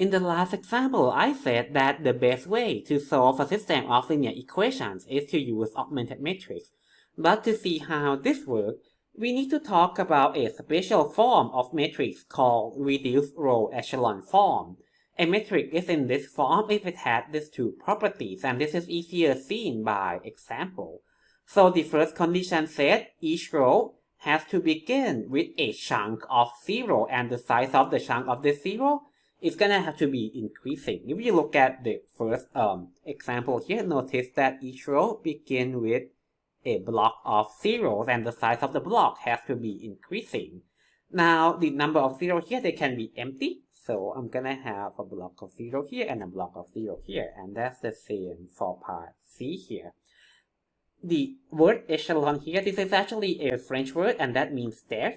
In the last example, I said that the best way to solve a system of linear equations is to use augmented matrix. But to see how this works, we need to talk about a special form of matrix called reduced row echelon form. A matrix is in this form if it has these two properties, and this is easier seen by example. So the first condition said each row has to begin with a chunk of 0, and the size of the chunk of the 0 is gonna have to be increasing. If you look at the first example here, notice that each row begins with a block of zeros, and the size of the block has to be increasing. Now, the number of zeros here, they can be empty. So I'm gonna have a block of 0 here and a block of 0 here, and that's the same for part C here. The word echelon here, this is actually a French word, and that means stairs.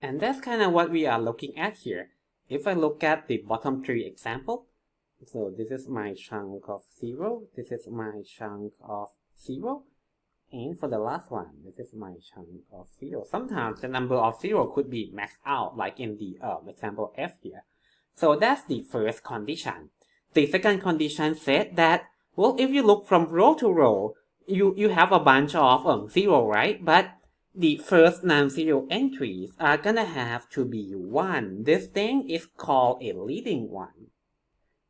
And that's kind of what we are looking at here. If I look at the bottom 3 example, so this is my chunk of 0, this is my chunk of 0, and for the last one, this is my chunk of 0. Sometimes the number of 0 could be maxed out, like in the example F here. So that's the first condition. The second condition said that, well, if you look from row to row, you have a bunch of 0, right? But the first non-zero entries are gonna have to be 1. This thing is called a leading one.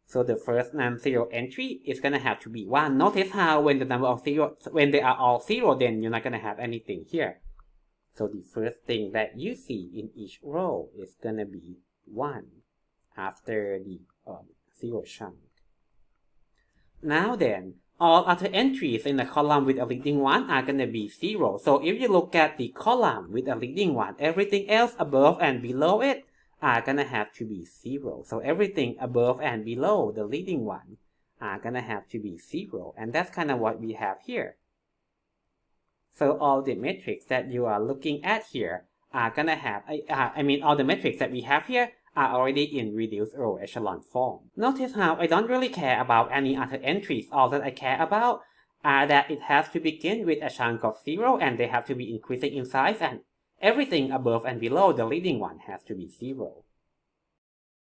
So the first non-zero entry is gonna have to be 1. Notice how when the number of 0, when they are all 0, then you're not gonna have anything here. So the first thing that you see in each row is gonna be 1 after the 0 chunk. Now then, all other entries in the column with a leading one are gonna be 0. So if you look at the column with a leading one, everything else above and below it are gonna have to be 0. So everything above and below the leading one are gonna have to be 0. And that's kind of what we have here. So all the metrics that you are looking at here are gonna have, all the metrics that we have here are already in reduced row echelon form. Notice how I don't really care about any other entries. All that I care about are that it has to begin with a chunk of 0, and they have to be increasing in size, and everything above and below the leading one has to be 0.